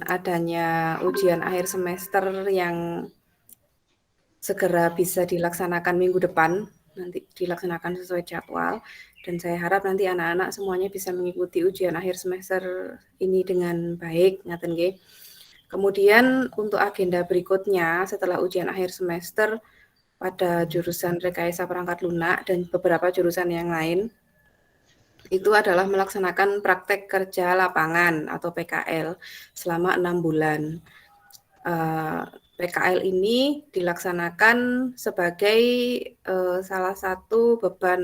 adanya ujian akhir semester yang segera bisa dilaksanakan minggu depan, nanti dilaksanakan sesuai jadwal, dan saya harap nanti anak-anak semuanya bisa mengikuti ujian akhir semester ini dengan baik, ngaten nggih. Kemudian untuk agenda berikutnya setelah ujian akhir semester pada jurusan rekayasa perangkat lunak dan beberapa jurusan yang lain, itu adalah melaksanakan praktek kerja lapangan atau PKL selama 6 bulan. PKL ini dilaksanakan sebagai salah satu beban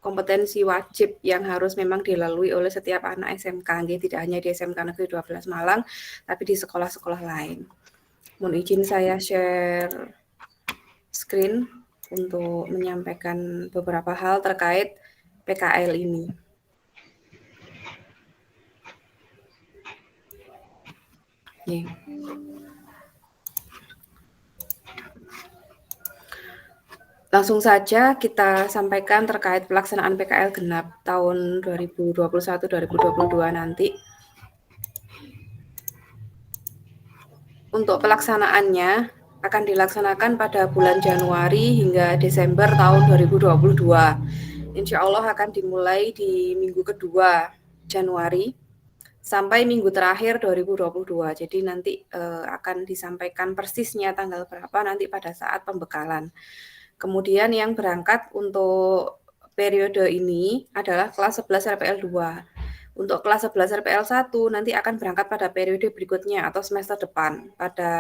kompetensi wajib yang harus memang dilalui oleh setiap anak SMK, tidak hanya di SMK Negeri 12 Malang, tapi di sekolah-sekolah lain. Mohon izin saya share screen untuk menyampaikan beberapa hal terkait PKL ini. Yeah. Langsung saja kita sampaikan terkait pelaksanaan PKL genap tahun 2021-2022 nanti. Untuk pelaksanaannya akan dilaksanakan pada bulan Januari hingga Desember tahun 2022. Insya Allah akan dimulai di minggu kedua Januari sampai minggu terakhir 2022. Jadi nanti akan disampaikan persisnya tanggal berapa nanti pada saat pembekalan. Kemudian yang berangkat untuk periode ini adalah kelas 11 RPL 2. Untuk kelas 11 RPL 1 nanti akan berangkat pada periode berikutnya atau semester depan pada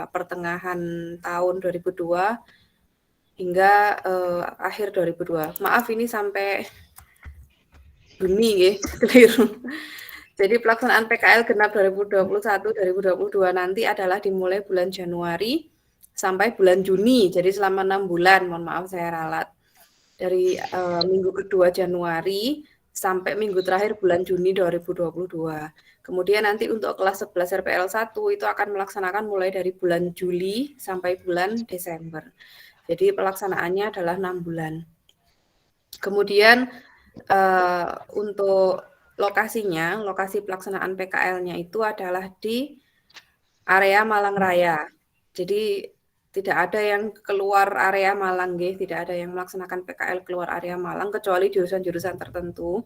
pertengahan tahun 2002 hingga akhir 2002. Maaf ini sampai Juni ya, keliru. Jadi pelaksanaan PKL genap 2021-2022 nanti adalah dimulai bulan Januari sampai bulan Juni, jadi selama 6 bulan, mohon maaf saya ralat. Dari minggu kedua Januari sampai minggu terakhir bulan Juni 2022. Kemudian nanti untuk kelas 11 RPL 1 itu akan melaksanakan mulai dari bulan Juli sampai bulan Desember. Jadi pelaksanaannya adalah 6 bulan. Kemudian untuk lokasinya, lokasi pelaksanaan PKL-nya itu adalah di area Malang Raya. Jadi tidak ada yang keluar area Malang, tidak ada yang melaksanakan PKL keluar area Malang kecuali jurusan-jurusan tertentu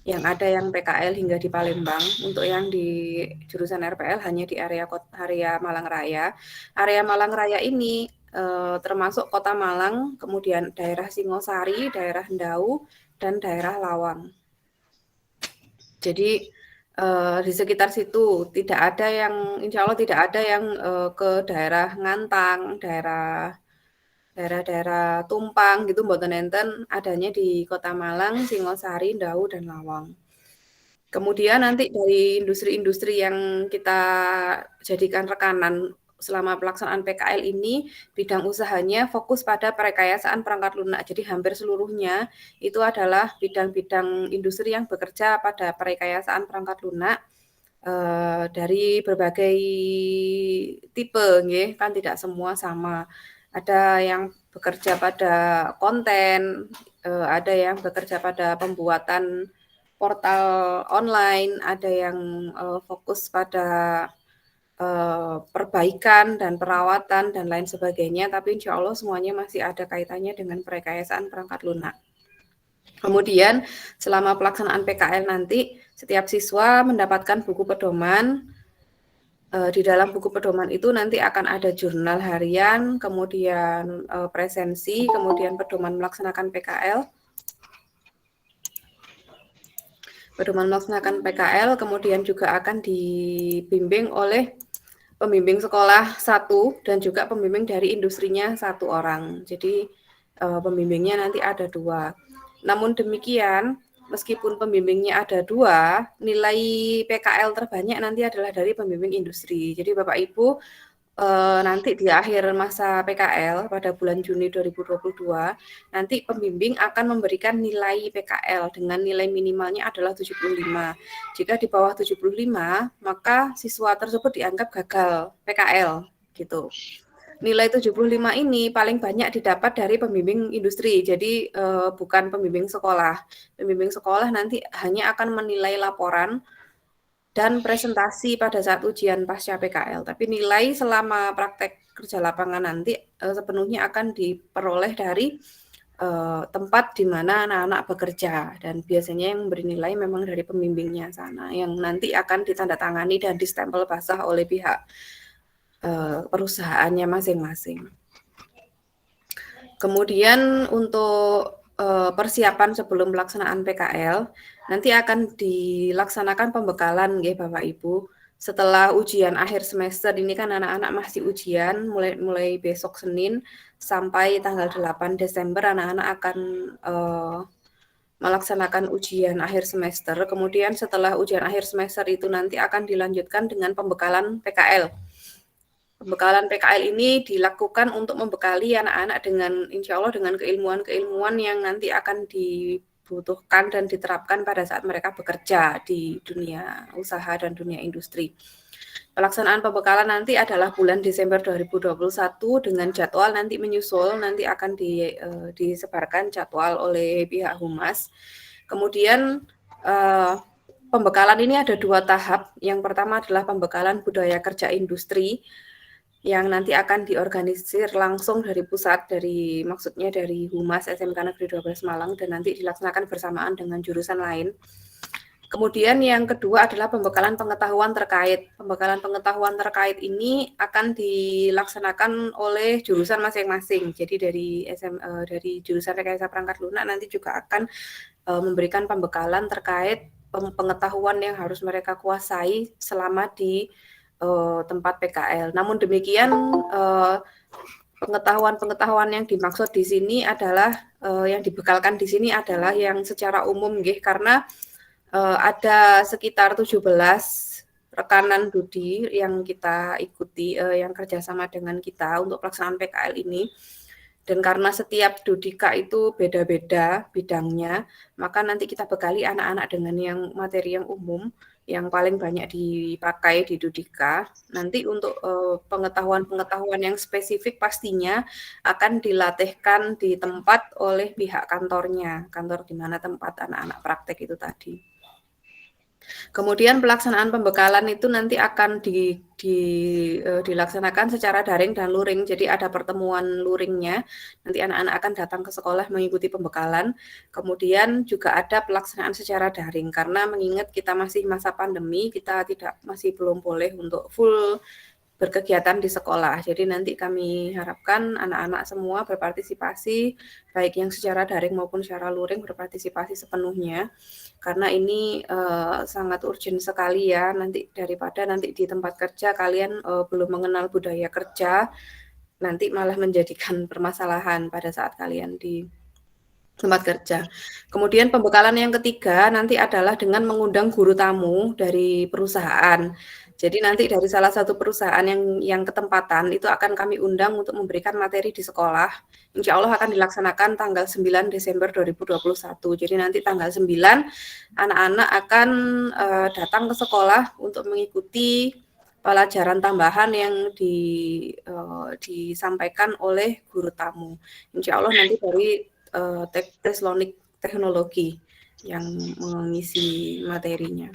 yang ada yang PKL hingga di Palembang. Untuk yang di jurusan RPL hanya di area Malang Raya. Area Malang Raya ini termasuk Kota Malang, kemudian daerah Singosari, daerah Ndau, dan daerah Lawang. Jadi di sekitar situ tidak ada yang, insya Allah tidak ada yang ke daerah Ngantang, daerah-daerah Tumpang gitu, mboten enten, adanya di Kota Malang, Singosari, Ndau, dan Lawang. Kemudian nanti dari industri-industri yang kita jadikan rekanan selama pelaksanaan PKL ini, bidang usahanya fokus pada perekayasaan perangkat lunak. Jadi hampir seluruhnya itu adalah bidang-bidang industri yang bekerja pada perekayasaan perangkat lunak dari berbagai tipe, kan tidak semua sama. Ada yang bekerja pada konten, ada yang bekerja pada pembuatan portal online, ada yang fokus pada perbaikan dan perawatan dan lain sebagainya, tapi insya Allah semuanya masih ada kaitannya dengan perekayasaan perangkat lunak. Kemudian selama pelaksanaan PKL nanti, setiap siswa mendapatkan buku pedoman. Di dalam buku pedoman itu nanti akan ada jurnal harian, kemudian presensi, kemudian pedoman melaksanakan PKL. Pedoman melaksanakan PKL kemudian juga akan dibimbing oleh pembimbing sekolah 1 dan juga pembimbing dari industrinya 1 orang. Jadi pembimbingnya nanti ada 2. Namun demikian, meskipun pembimbingnya ada 2, nilai PKL terbanyak nanti adalah dari pembimbing industri. Jadi Bapak Ibu nanti di akhir masa PKL pada bulan Juni 2022, nanti pembimbing akan memberikan nilai PKL dengan nilai minimalnya adalah 75. Jika di bawah 75, maka siswa tersebut dianggap gagal PKL gitu. Nilai 75 ini paling banyak didapat dari pembimbing industri, jadi bukan pembimbing sekolah. Pembimbing sekolah nanti hanya akan menilai laporan dan presentasi pada saat ujian pasca PKL. Tapi nilai selama praktek kerja lapangan nanti sepenuhnya akan diperoleh dari tempat di mana anak-anak bekerja, dan biasanya yang memberi nilai memang dari pembimbingnya sana yang nanti akan ditandatangani dan distempel basah oleh pihak perusahaannya masing-masing. Kemudian untuk persiapan sebelum pelaksanaan PKL, nanti akan dilaksanakan pembekalan nggih Bapak Ibu. Setelah ujian akhir semester ini kan anak-anak masih ujian mulai besok Senin sampai tanggal 8 Desember anak-anak akan melaksanakan ujian akhir semester. Kemudian setelah ujian akhir semester itu nanti akan dilanjutkan dengan pembekalan PKL. Pembekalan PKL ini dilakukan untuk membekali anak-anak dengan insya Allah dengan keilmuan-keilmuan yang nanti akan dibutuhkan dan diterapkan pada saat mereka bekerja di dunia usaha dan dunia industri. Pelaksanaan pembekalan nanti adalah bulan Desember 2021 dengan jadwal nanti menyusul, nanti akan disebarkan jadwal oleh pihak Humas. Kemudian pembekalan ini ada 2 tahap. Yang pertama adalah pembekalan budaya kerja industri yang nanti akan diorganisir langsung dari pusat, maksudnya dari Humas SMK Negeri 12 Malang dan nanti dilaksanakan bersamaan dengan jurusan lain. Kemudian yang kedua adalah pembekalan pengetahuan terkait. Pembekalan pengetahuan terkait ini akan dilaksanakan oleh jurusan masing-masing. Jadi dari jurusan Rekayasa Perangkat Lunak nanti juga akan memberikan pembekalan terkait pengetahuan yang harus mereka kuasai selama di tempat PKL. Namun demikian pengetahuan-pengetahuan yang dimaksud di sini adalah yang dibekalkan di sini adalah yang secara umum nggih, karena ada sekitar 17 rekanan Dudi yang kita ikuti yang kerjasama dengan kita untuk pelaksanaan PKL ini. Dan karena setiap Dudika itu beda-beda bidangnya, maka nanti kita bekali anak-anak dengan yang materi yang umum yang paling banyak dipakai di Dudika. Nanti untuk pengetahuan-pengetahuan yang spesifik pastinya akan dilatihkan di tempat oleh pihak kantornya, kantor di mana tempat anak-anak praktek itu tadi. Kemudian pelaksanaan pembekalan itu nanti akan dilaksanakan secara daring dan luring. Jadi ada pertemuan luringnya. Nanti anak-anak akan datang ke sekolah mengikuti pembekalan. Kemudian juga ada pelaksanaan secara daring karena mengingat kita masih masa pandemi, kita masih belum boleh untuk full berkegiatan di sekolah. Jadi nanti kami harapkan anak-anak semua berpartisipasi, baik yang secara daring maupun secara luring berpartisipasi sepenuhnya, karena ini sangat urgent sekali ya, nanti daripada nanti di tempat kerja kalian belum mengenal budaya kerja, nanti malah menjadikan permasalahan pada saat kalian di tempat kerja. Kemudian pembekalan yang ketiga nanti adalah dengan mengundang guru tamu dari perusahaan. Jadi nanti dari salah satu perusahaan yang ketempatan itu akan kami undang untuk memberikan materi di sekolah. Insya Allah akan dilaksanakan tanggal 9 Desember 2021. Jadi nanti tanggal 9 anak-anak akan datang ke sekolah untuk mengikuti pelajaran tambahan yang disampaikan oleh guru tamu. Insya Allah nanti dari Teslonik Teknologi yang mengisi materinya.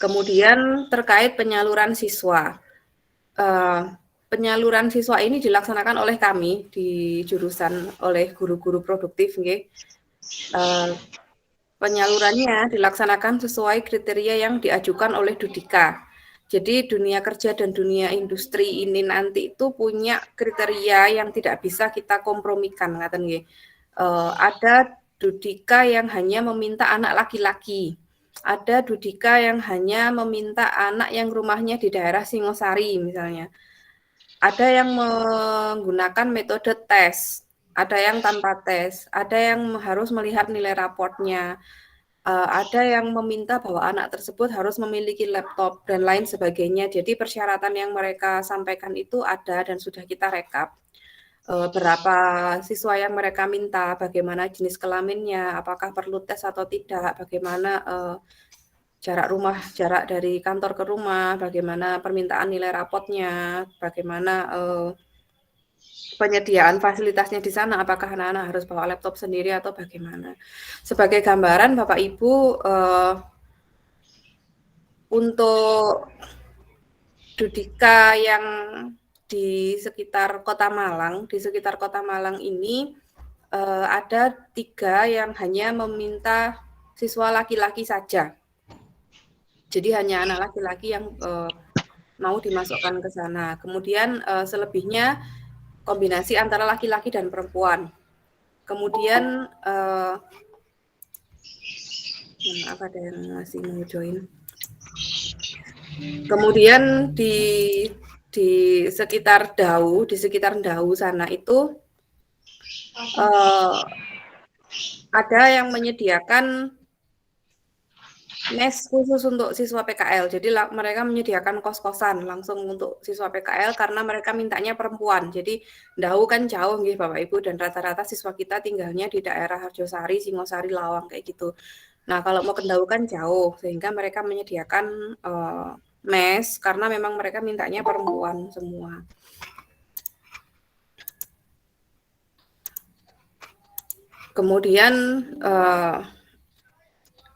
Kemudian terkait penyaluran siswa. Penyaluran siswa ini dilaksanakan oleh kami di jurusan oleh guru-guru produktif nggih. Penyalurannya dilaksanakan sesuai kriteria yang diajukan oleh Dudika. Jadi dunia kerja dan dunia industri ini nanti itu punya kriteria yang tidak bisa kita kompromikan, ngaten nggih. Ada Dudika yang hanya meminta anak laki-laki. Ada Dudika yang hanya meminta anak yang rumahnya di daerah Singosari misalnya. Ada yang menggunakan metode tes, ada yang tanpa tes, ada yang harus melihat nilai raportnya, ada yang meminta bahwa anak tersebut harus memiliki laptop dan lain sebagainya. Jadi persyaratan yang mereka sampaikan itu ada dan sudah kita rekap. Berapa siswa yang mereka minta, bagaimana jenis kelaminnya, apakah perlu tes atau tidak, bagaimana jarak dari kantor ke rumah, bagaimana permintaan nilai rapotnya, bagaimana penyediaan fasilitasnya di sana, apakah anak-anak harus bawa laptop sendiri atau bagaimana. Sebagai gambaran Bapak Ibu, Untuk Dudika yang di sekitar Kota Malang ini ada 3 yang hanya meminta siswa laki-laki saja. Jadi hanya anak laki-laki yang mau dimasukkan ke sana. Kemudian selebihnya kombinasi antara laki-laki dan perempuan. Kemudian maaf ada yang masih mau join. Kemudian di sekitar Dau sana itu ada yang menyediakan mes khusus untuk siswa PKL. Jadi mereka menyediakan kos-kosan langsung untuk siswa PKL karena mereka mintanya perempuan. Jadi Dau kan jauh nggih Bapak Ibu, dan rata-rata siswa kita tinggalnya di daerah Harjosari, Singosari, Lawang kayak gitu. Nah, kalau mau ke Dau kan jauh, sehingga mereka menyediakan mes karena memang mereka mintanya perempuan semua. Kemudian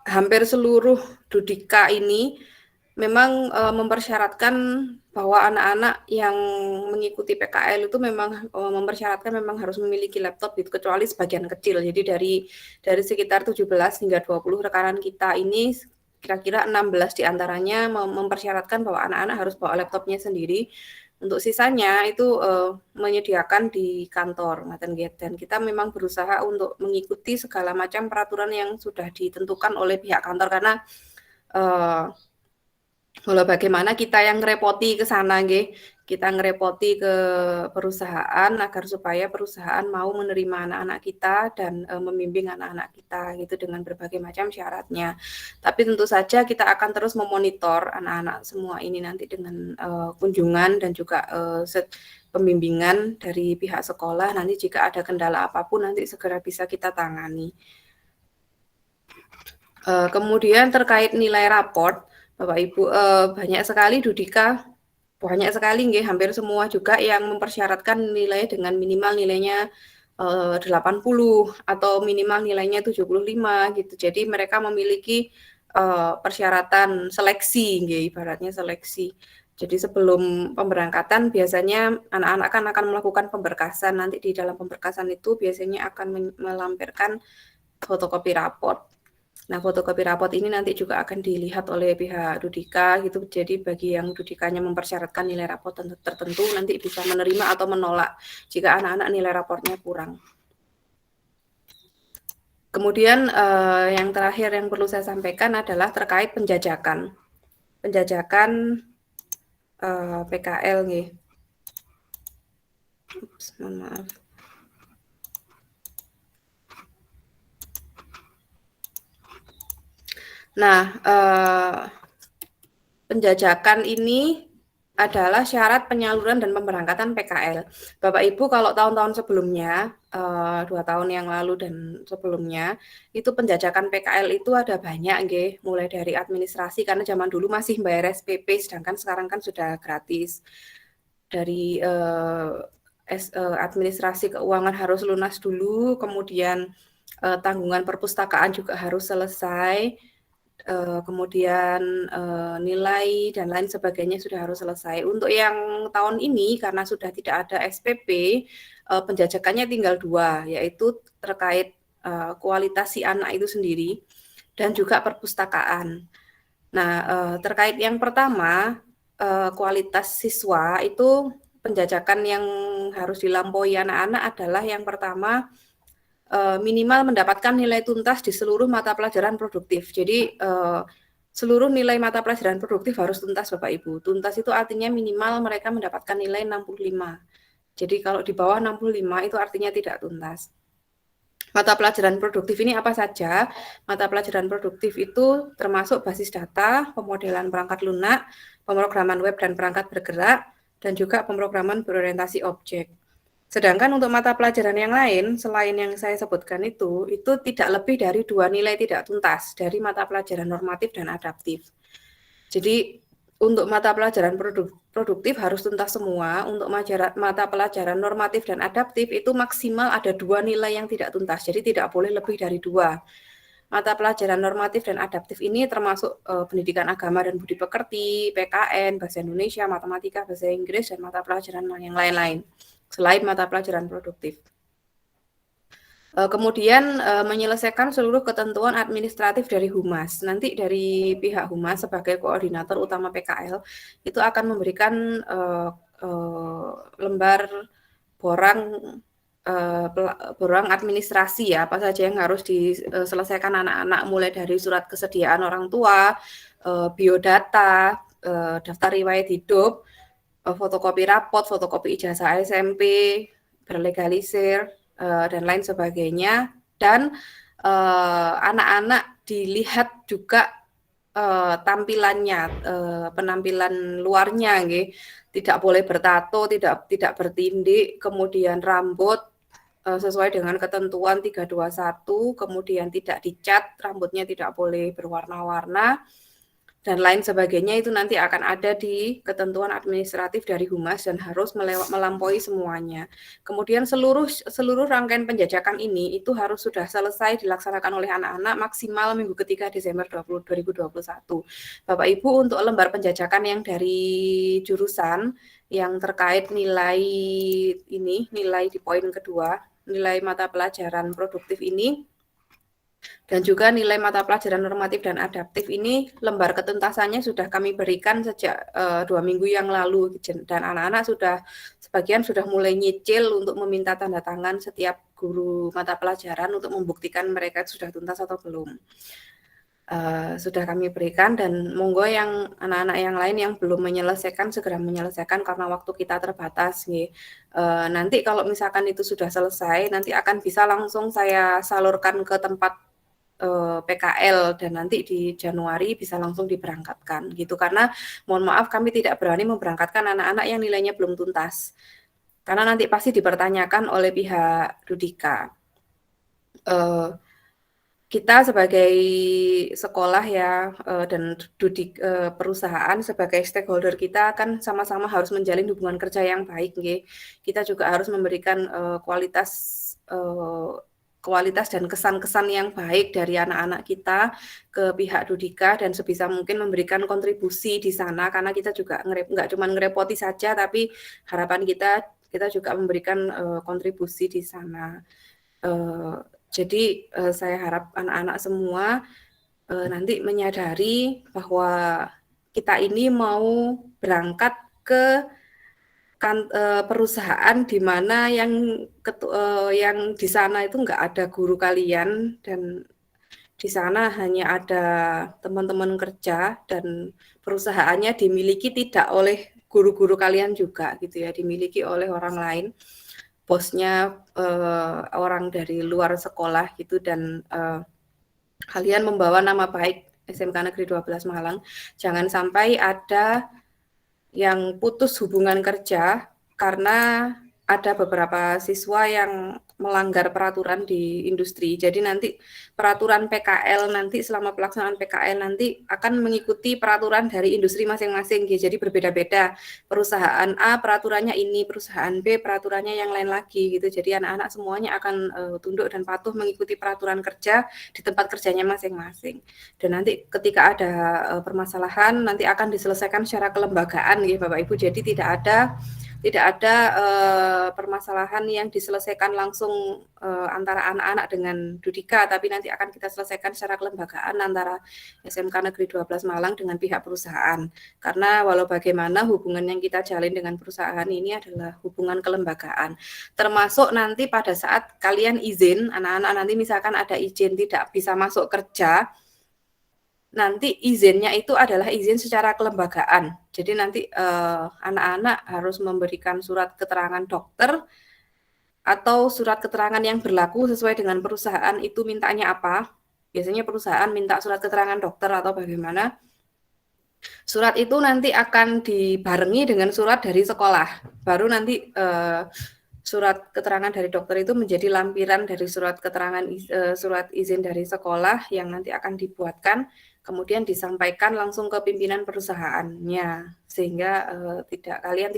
hampir seluruh Dudika ini memang mempersyaratkan bahwa anak-anak yang mengikuti PKL itu memang mempersyaratkan memang harus memiliki laptop gitu, kecuali sebagian kecil. Jadi dari sekitar 17 hingga 20 rekanan kita ini kira-kira 16 diantaranya mempersyaratkan bahwa anak-anak harus bawa laptopnya sendiri. Untuk sisanya itu menyediakan di kantor, dan kita memang berusaha untuk mengikuti segala macam peraturan yang sudah ditentukan oleh pihak kantor, karena walau bagaimana kita yang ngerepoti ke sana nggih, kita ngerepoti ke perusahaan agar supaya perusahaan mau menerima anak-anak kita dan membimbing anak-anak kita gitu dengan berbagai macam syaratnya. Tapi tentu saja kita akan terus memonitor anak-anak semua ini nanti dengan kunjungan dan juga pembimbingan dari pihak sekolah. Nanti jika ada kendala apapun nanti segera bisa kita tangani. Kemudian terkait nilai raport, Bapak Ibu, banyak sekali Dudika, banyak sekali nggih, hampir semua juga yang mempersyaratkan nilai dengan minimal nilainya 80 atau minimal nilainya 75 gitu. Jadi mereka memiliki persyaratan seleksi nggih, ibaratnya seleksi. Jadi sebelum pemberangkatan biasanya anak-anak kan akan melakukan pemberkasan. Nanti di dalam pemberkasan itu biasanya akan melampirkan fotokopi raport. Nah, fotokopi raport ini nanti juga akan dilihat oleh pihak Dudika gitu. Jadi bagi yang Dudikanya mempersyaratkan nilai raport tertentu nanti bisa menerima atau menolak jika anak-anak nilai raportnya kurang. Kemudian yang terakhir yang perlu saya sampaikan adalah terkait penjajakan. Penjajakan PKL nih. Ups, mohon maaf. Nah, penjajakan ini adalah syarat penyaluran dan pemberangkatan PKL. Bapak Ibu kalau tahun-tahun sebelumnya, 2 tahun yang lalu dan sebelumnya, itu penjajakan PKL itu ada banyak nggih, mulai dari administrasi karena zaman dulu masih bayar SPP, sedangkan sekarang kan sudah gratis. Dari administrasi keuangan harus lunas dulu, kemudian tanggungan perpustakaan juga harus selesai, kemudian nilai dan lain sebagainya sudah harus selesai. Untuk yang tahun ini karena sudah tidak ada SPP, penjajakannya tinggal 2, yaitu terkait kualitas si anak itu sendiri dan juga perpustakaan. Nah, terkait yang pertama, kualitas siswa itu penjajakan yang harus dilampaui anak-anak adalah yang pertama, minimal mendapatkan nilai tuntas di seluruh mata pelajaran produktif. Jadi seluruh nilai mata pelajaran produktif harus tuntas Bapak Ibu. Tuntas itu artinya minimal mereka mendapatkan nilai 65. Jadi kalau di bawah 65 itu artinya tidak tuntas. Mata pelajaran produktif ini apa saja? Mata pelajaran produktif itu termasuk basis data, pemodelan perangkat lunak, pemrograman web dan perangkat bergerak, dan juga pemrograman berorientasi objek. Sedangkan untuk mata pelajaran yang lain, selain yang saya sebutkan itu tidak lebih dari 2 nilai tidak tuntas dari mata pelajaran normatif dan adaptif. Jadi untuk mata pelajaran produktif harus tuntas semua, untuk mata pelajaran normatif dan adaptif itu maksimal ada 2 nilai yang tidak tuntas, jadi tidak boleh lebih dari 2. Mata pelajaran normatif dan adaptif ini termasuk pendidikan agama dan budi pekerti, PKN, bahasa Indonesia, matematika, bahasa Inggris, dan mata pelajaran yang lain-lain, selain mata pelajaran produktif. Kemudian menyelesaikan seluruh ketentuan administratif dari Humas. Nanti dari pihak Humas sebagai koordinator utama PKL itu akan memberikan lembar borang borang administrasi ya, apa saja yang harus diselesaikan anak-anak, mulai dari surat kesediaan orang tua, biodata, daftar riwayat hidup, fotokopi rapot, fotokopi ijazah SMP, berlegalisir, dan lain sebagainya. Dan anak-anak dilihat juga tampilannya, penampilan luarnya, tidak boleh bertato, tidak bertindik, kemudian rambut sesuai dengan ketentuan 321, kemudian tidak dicat, rambutnya tidak boleh berwarna-warna, dan lain sebagainya. Itu nanti akan ada di ketentuan administratif dari Humas dan harus melampaui semuanya. Kemudian seluruh rangkaian penjajakan ini itu harus sudah selesai dilaksanakan oleh anak-anak maksimal minggu ketiga Desember 2021. Bapak Ibu, untuk lembar penjajakan yang dari jurusan yang terkait nilai ini, nilai di poin kedua, nilai mata pelajaran produktif ini, dan juga nilai mata pelajaran normatif dan adaptif ini, lembar ketuntasannya sudah kami berikan sejak 2 minggu yang lalu, dan anak-anak sebagian sudah mulai nyicil untuk meminta tanda tangan setiap guru mata pelajaran untuk membuktikan mereka sudah tuntas atau belum. Sudah kami berikan, dan monggo yang anak-anak yang lain yang belum menyelesaikan segera menyelesaikan karena waktu kita terbatas. Nanti kalau misalkan itu sudah selesai, nanti akan bisa langsung saya salurkan ke tempat PKL, dan nanti di Januari bisa langsung diberangkatkan gitu. Karena mohon maaf kami tidak berani memberangkatkan anak-anak yang nilainya belum tuntas, karena nanti pasti dipertanyakan oleh pihak Dudika. Kita sebagai sekolah ya, dan perusahaan sebagai stakeholder kita kan sama-sama harus menjalin hubungan kerja yang baik, nggih. Kita juga harus memberikan kualitas dan kesan-kesan yang baik dari anak-anak kita ke pihak Dudika, dan sebisa mungkin memberikan kontribusi di sana, karena kita juga nggak cuma ngerepoti saja, tapi harapan kita juga memberikan kontribusi di sana. Jadi saya harap anak-anak semua nanti menyadari bahwa kita ini mau berangkat ke perusahaan di mana yang di sana itu nggak ada guru kalian, dan di sana hanya ada teman-teman kerja, dan perusahaannya dimiliki tidak oleh guru-guru kalian juga gitu ya, dimiliki oleh orang lain. Bosnya orang dari luar sekolah gitu, dan kalian membawa nama baik SMK Negeri 12 Malang. Jangan sampai ada yang putus hubungan kerja karena ada beberapa siswa yang melanggar peraturan di industri. Jadi nanti peraturan PKL nanti, selama pelaksanaan PKL nanti akan mengikuti peraturan dari industri masing-masing. Jadi berbeda-beda. Perusahaan A peraturannya ini, perusahaan B peraturannya yang lain lagi gitu. Jadi anak-anak semuanya akan tunduk dan patuh mengikuti peraturan kerja di tempat kerjanya masing-masing. Dan nanti ketika ada permasalahan nanti akan diselesaikan secara kelembagaan ya Bapak Ibu. Jadi tidak ada permasalahan yang diselesaikan langsung antara anak-anak dengan Dudika, tapi nanti akan kita selesaikan secara kelembagaan antara SMK Negeri 12 Malang dengan pihak perusahaan. Karena walau bagaimana hubungan yang kita jalin dengan perusahaan ini adalah hubungan kelembagaan. Termasuk nanti pada saat kalian izin, anak-anak nanti misalkan ada izin tidak bisa masuk kerja, nanti izinnya itu adalah izin secara kelembagaan. Jadi nanti anak-anak harus memberikan surat keterangan dokter atau surat keterangan yang berlaku sesuai dengan perusahaan itu mintanya apa. Biasanya perusahaan minta surat keterangan dokter atau bagaimana. Surat itu nanti akan dibarengi dengan surat dari sekolah. Baru nanti surat keterangan dari dokter itu menjadi lampiran dari surat keterangan surat izin dari sekolah yang nanti akan dibuatkan, kemudian disampaikan langsung ke pimpinan perusahaannya, sehingga kalian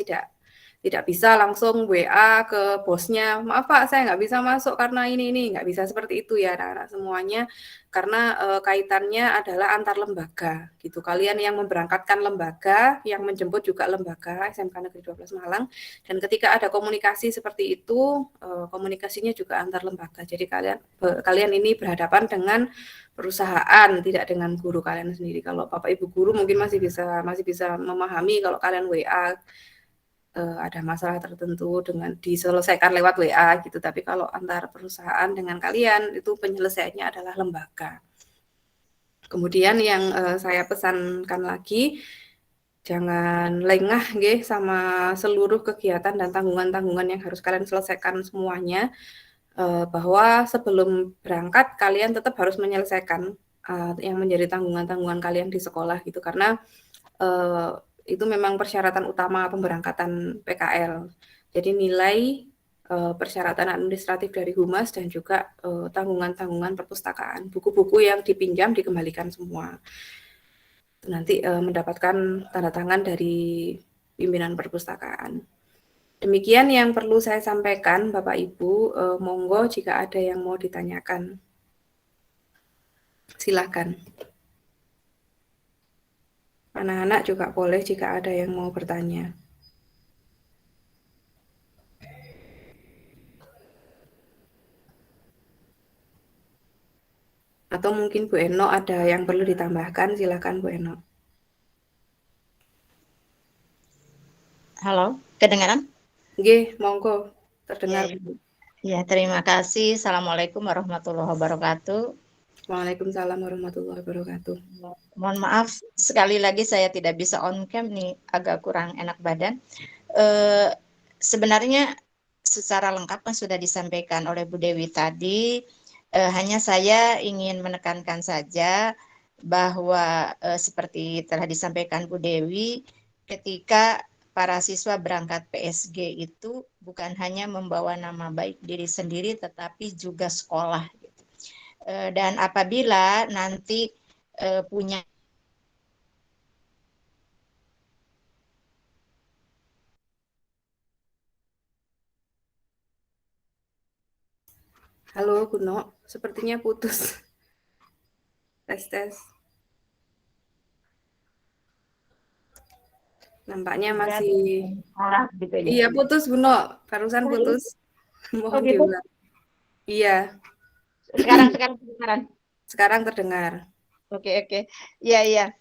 Tidak bisa langsung WA ke bosnya, "Maaf Pak, saya nggak bisa masuk karena ini," nggak bisa seperti itu ya anak-anak semuanya, karena kaitannya adalah antar lembaga gitu. Kalian yang memberangkatkan lembaga, yang menjemput juga lembaga SMK Negeri 12 Malang, dan ketika ada komunikasi seperti itu, komunikasinya juga antar lembaga. Jadi kalian ini berhadapan dengan perusahaan, tidak dengan guru kalian sendiri. Kalau Bapak Ibu guru mungkin masih bisa memahami kalau kalian WA ada masalah tertentu dengan diselesaikan lewat WA gitu. Tapi kalau antar perusahaan dengan kalian itu penyelesaiannya adalah lembaga. Kemudian yang saya pesankan lagi, jangan lengah nggih sama seluruh kegiatan dan tanggungan-tanggungan yang harus kalian selesaikan semuanya. Bahwa sebelum berangkat kalian tetap harus menyelesaikan yang menjadi tanggungan-tanggungan kalian di sekolah gitu, karena itu memang persyaratan utama pemberangkatan PKL. Jadi nilai, persyaratan administratif dari Humas dan juga tanggungan-tanggungan perpustakaan. Buku-buku yang dipinjam dikembalikan semua. Nanti mendapatkan tanda tangan dari pimpinan perpustakaan. Demikian yang perlu saya sampaikan, Bapak Ibu. Monggo jika ada yang mau ditanyakan. Silakan. Anak-anak juga boleh jika ada yang mau bertanya. Atau mungkin Bu Eno ada yang perlu ditambahkan, silakan Bu Eno. Halo, kedengaran? Nggih, monggo, terdengar Ya, Bu. ya, terima kasih. Assalamualaikum warahmatullahi wabarakatuh. Waalaikumsalam warahmatullahi wabarakatuh. Mohon maaf, sekali lagi saya tidak bisa on cam nih, agak kurang enak badan. Sebenarnya secara lengkap kan sudah disampaikan oleh Bu Dewi tadi. Hanya saya ingin menekankan saja bahwa seperti telah disampaikan Bu Dewi, ketika para siswa berangkat PSG itu bukan hanya membawa nama baik diri sendiri, tetapi juga sekolah. Dan apabila nanti punya Halo, Guno, sepertinya putus. Tes. Nampaknya masih... sekolah gitu ya. Iya, putus, Guno. Barusan putus. Oh Mohon gitu. diulang. Iya. Sekarang Sekarang terdengar. Oke. Iya.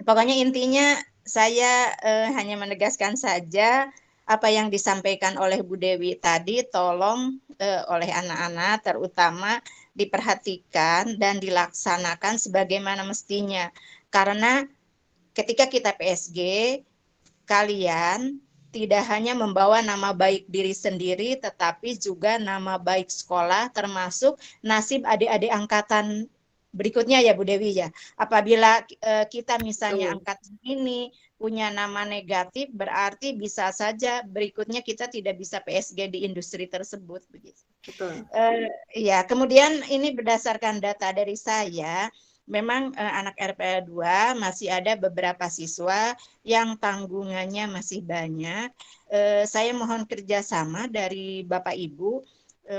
Pokoknya intinya saya hanya menegaskan saja apa yang disampaikan oleh Bu Dewi tadi, tolong oleh anak-anak terutama diperhatikan dan dilaksanakan sebagaimana mestinya. Karena ketika kita PSG, kalian tidak hanya membawa nama baik diri sendiri, tetapi juga nama baik sekolah, termasuk nasib adik-adik angkatan berikutnya ya Bu Dewi ya. Apabila kita misalnya angkatan ini punya nama negatif, berarti bisa saja berikutnya kita tidak bisa PSG di industri tersebut. Begitu. Betul. Ya, kemudian ini berdasarkan data dari saya, memang anak RPL 2 masih ada beberapa siswa yang tanggungannya masih banyak. Saya mohon kerjasama dari Bapak Ibu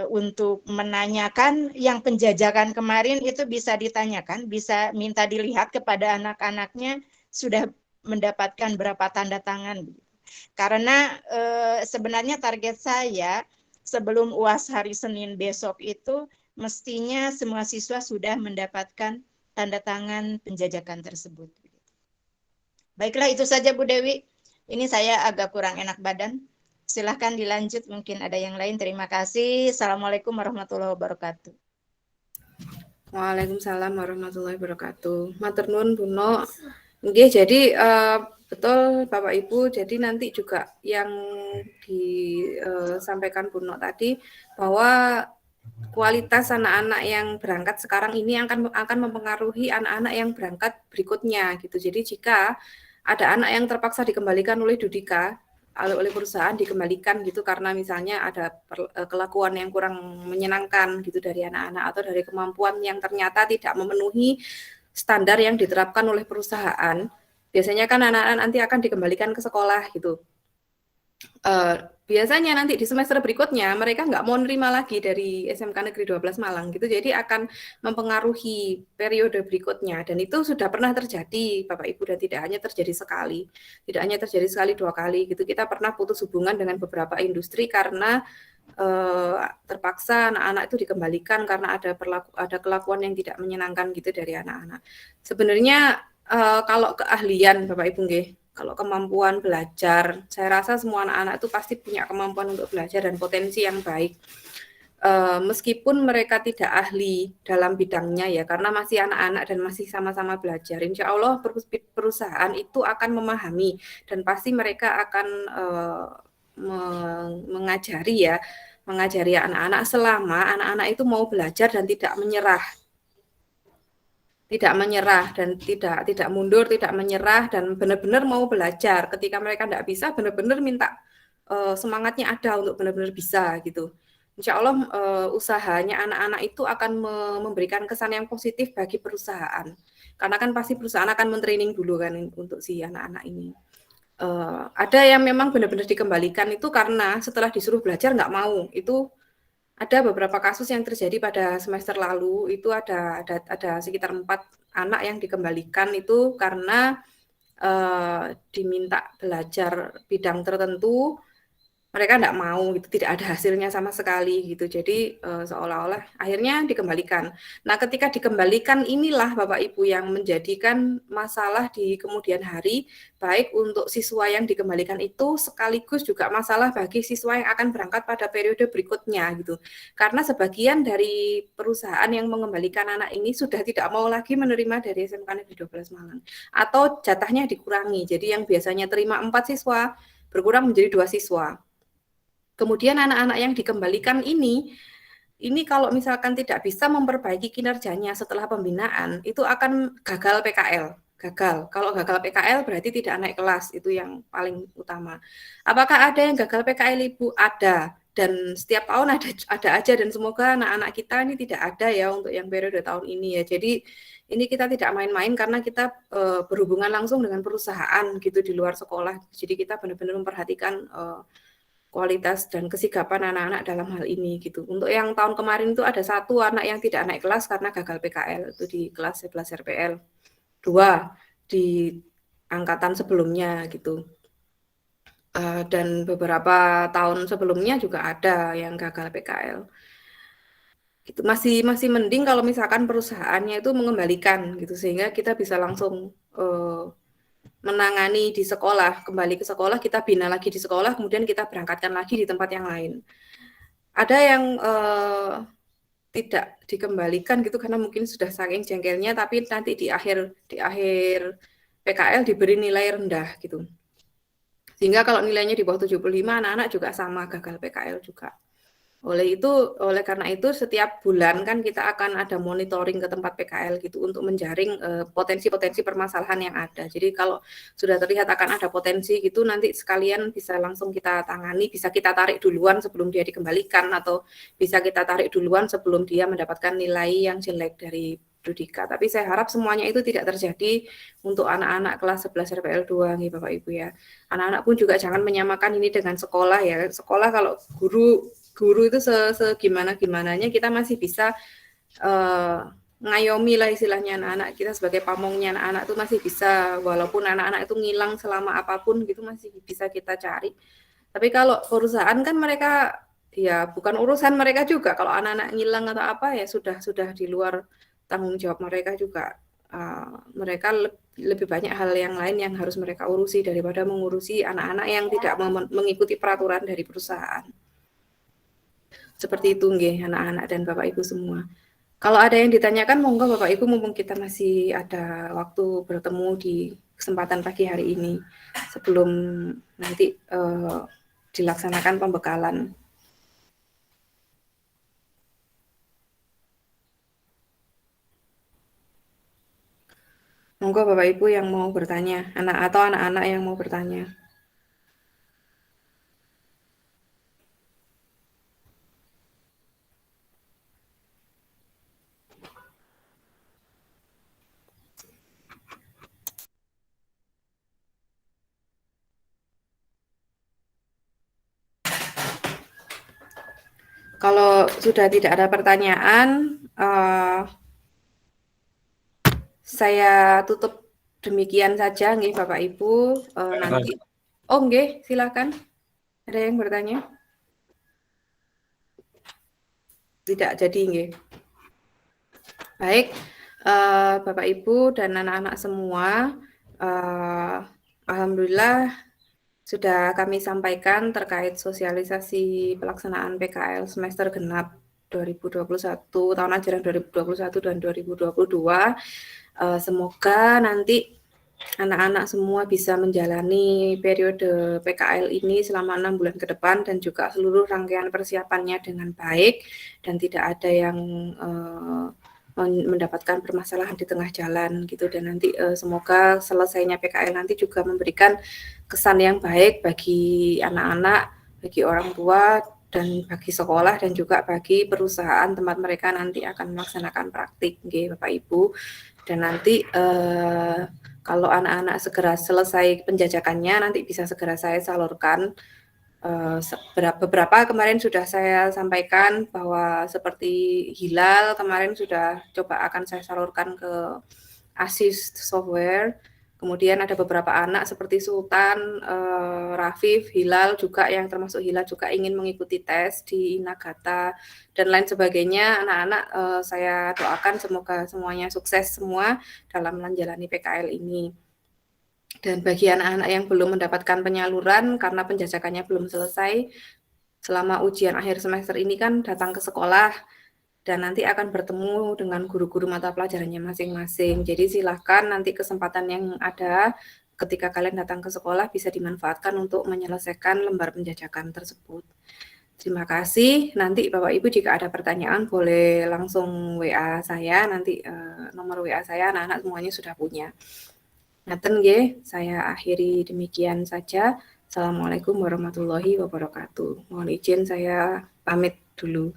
untuk menanyakan yang penjajakan kemarin itu bisa ditanyakan, bisa minta dilihat kepada anak-anaknya sudah mendapatkan berapa tanda tangan. Karena sebenarnya target saya sebelum UAS hari Senin besok itu mestinya semua siswa sudah mendapatkan tanda tangan penjajakan tersebut. Baiklah, itu saja Bu Dewi. Ini saya agak kurang enak badan. Silahkan dilanjut, mungkin ada yang lain. Terima kasih. Assalamualaikum warahmatullahi wabarakatuh. Waalaikumsalam warahmatullahi wabarakatuh. Matur nuwun Buno. Nggih, jadi betul Bapak Ibu, jadi nanti juga yang disampaikan Buno tadi bahwa kualitas anak-anak yang berangkat sekarang ini akan mempengaruhi anak-anak yang berangkat berikutnya gitu. Jadi jika ada anak yang terpaksa dikembalikan oleh Dudika, oleh perusahaan dikembalikan gitu karena misalnya ada kelakuan yang kurang menyenangkan gitu dari anak-anak atau dari kemampuan yang ternyata tidak memenuhi standar yang diterapkan oleh perusahaan, biasanya kan anak-anak nanti akan dikembalikan ke sekolah gitu. Biasanya nanti di semester berikutnya mereka nggak mau nerima lagi dari SMK Negeri 12 Malang gitu, jadi akan mempengaruhi periode berikutnya dan itu sudah pernah terjadi Bapak Ibu dan tidak hanya terjadi sekali, tidak hanya terjadi sekali 2 kali gitu. Kita pernah putus hubungan dengan beberapa industri karena terpaksa anak-anak itu dikembalikan karena ada kelakuan yang tidak menyenangkan gitu dari anak-anak. Sebenarnya kalau keahlian Bapak Ibu nggih, kalau kemampuan belajar, saya rasa semua anak-anak itu pasti punya kemampuan untuk belajar dan potensi yang baik. Meskipun mereka tidak ahli dalam bidangnya ya, karena masih anak-anak dan masih sama-sama belajar. Insya Allah perusahaan itu akan memahami dan pasti mereka akan mengajari ya, mengajari anak-anak selama anak-anak itu mau belajar dan tidak menyerah, dan tidak mundur, tidak menyerah dan benar-benar mau belajar. Ketika mereka tidak bisa, benar-benar minta semangatnya ada untuk benar-benar bisa gitu. Insya Allah usahanya anak-anak itu akan memberikan kesan yang positif bagi perusahaan. Karena kan pasti perusahaan akan men-training dulu kan untuk si anak-anak ini. Ada yang memang benar-benar dikembalikan itu karena setelah disuruh belajar nggak mau. Itu ada beberapa kasus yang terjadi pada semester lalu, itu ada sekitar 4 anak yang dikembalikan itu karena diminta belajar bidang tertentu, mereka tidak mau gitu, tidak ada hasilnya sama sekali gitu. Jadi seolah-olah akhirnya dikembalikan. Nah, ketika dikembalikan inilah Bapak Ibu yang menjadikan masalah di kemudian hari, baik untuk siswa yang dikembalikan itu sekaligus juga masalah bagi siswa yang akan berangkat pada periode berikutnya gitu. Karena sebagian dari perusahaan yang mengembalikan anak ini sudah tidak mau lagi menerima dari SMK Negeri 12 Malang atau jatahnya dikurangi. Jadi yang biasanya terima 4 siswa berkurang menjadi 2 siswa. Kemudian anak-anak yang dikembalikan ini kalau misalkan tidak bisa memperbaiki kinerjanya setelah pembinaan, itu akan gagal PKL. Gagal. Kalau gagal PKL berarti tidak naik kelas, itu yang paling utama. Apakah ada yang gagal PKL Ibu? Ada. Dan setiap tahun ada aja dan semoga anak-anak kita ini tidak ada ya untuk yang periode tahun ini ya. Jadi ini kita tidak main-main karena kita berhubungan langsung dengan perusahaan gitu di luar sekolah. Jadi kita benar-benar memperhatikan kualitas dan kesikapan anak-anak dalam hal ini gitu. Untuk yang tahun kemarin itu ada 1 anak yang tidak naik kelas karena gagal PKL itu di kelas 11 RPL. 2 di angkatan sebelumnya gitu. Dan beberapa tahun sebelumnya juga ada yang gagal PKL. Gitu. Masih mending kalau misalkan perusahaannya itu mengembalikan gitu sehingga kita bisa langsung menangani di sekolah, kembali ke sekolah, kita bina lagi di sekolah, kemudian kita berangkatkan lagi di tempat yang lain. Ada yang tidak dikembalikan gitu karena mungkin sudah saking jengkelnya, tapi nanti di akhir PKL diberi nilai rendah gitu. Sehingga kalau nilainya di bawah 75, anak-anak juga sama gagal PKL juga. Oleh karena itu setiap bulan kan kita akan ada monitoring ke tempat PKL gitu untuk menjaring potensi-potensi permasalahan yang ada. Jadi kalau sudah terlihat akan ada potensi gitu nanti sekalian bisa langsung kita tangani, bisa kita tarik duluan sebelum dia dikembalikan atau bisa kita tarik duluan sebelum dia mendapatkan nilai yang jelek dari Prodika. Tapi saya harap semuanya itu tidak terjadi untuk anak-anak kelas 11 RPL 2 nih Bapak Ibu ya. Anak-anak pun juga jangan menyamakan ini dengan sekolah ya. Sekolah kalau guru itu segimana-gimananya kita masih bisa ngayomi lah istilahnya anak-anak kita sebagai pamongnya anak-anak itu masih bisa walaupun anak-anak itu ngilang selama apapun gitu masih bisa kita cari. Tapi kalau perusahaan kan mereka ya bukan urusan mereka juga kalau anak-anak ngilang atau apa ya sudah di luar tanggung jawab mereka juga. Mereka lebih banyak hal yang lain yang harus mereka urusi daripada mengurusi anak-anak yang tidak mengikuti peraturan dari perusahaan. Seperti itu nggih anak-anak dan Bapak Ibu semua. Kalau ada yang ditanyakan monggo Bapak Ibu mumpung kita masih ada waktu bertemu di kesempatan pagi hari ini sebelum nanti dilaksanakan pembekalan. Monggo Bapak Ibu yang mau bertanya, anak-anak yang mau bertanya. Kalau sudah tidak ada pertanyaan, saya tutup demikian saja nggih Bapak Ibu. Nanti nggih, silakan. Ada yang bertanya? Tidak jadi nggih. Baik, Bapak Ibu dan anak-anak semua, alhamdulillah sudah kami sampaikan terkait sosialisasi pelaksanaan PKL semester genap 2021, tahun ajaran 2021 dan 2022. Semoga nanti anak-anak semua bisa menjalani periode PKL ini selama 6 bulan ke depan dan juga seluruh rangkaian persiapannya dengan baik dan tidak ada yang mendapatkan permasalahan di tengah jalan gitu, dan nanti semoga selesainya PKL nanti juga memberikan kesan yang baik bagi anak-anak, bagi orang tua, dan bagi sekolah dan juga bagi perusahaan tempat mereka nanti akan melaksanakan praktik, nggih Bapak Ibu. Dan nanti kalau anak-anak segera selesai penjajakannya nanti bisa segera saya salurkan. Beberapa kemarin sudah saya sampaikan bahwa seperti Hilal kemarin sudah coba akan saya salurkan ke Assist Software. Kemudian ada beberapa anak seperti Sultan, Rafif, Hilal juga yang termasuk Hilal juga ingin mengikuti tes di Nagata dan lain sebagainya. Anak-anak saya doakan semoga semuanya sukses semua dalam menjalani PKL ini. Dan bagi anak-anak yang belum mendapatkan penyaluran karena penjajakannya belum selesai, selama ujian akhir semester ini kan datang ke sekolah dan nanti akan bertemu dengan guru-guru mata pelajarannya masing-masing. Jadi silahkan nanti kesempatan yang ada ketika kalian datang ke sekolah bisa dimanfaatkan untuk menyelesaikan lembar penjajakan tersebut. Terima kasih. Nanti Bapak Ibu jika ada pertanyaan boleh langsung WA saya. Nanti nomor WA saya anak-anak semuanya sudah punya. Ngaten nggih, saya akhiri demikian saja. Assalamualaikum warahmatullahi wabarakatuh. Mohon izin saya pamit dulu.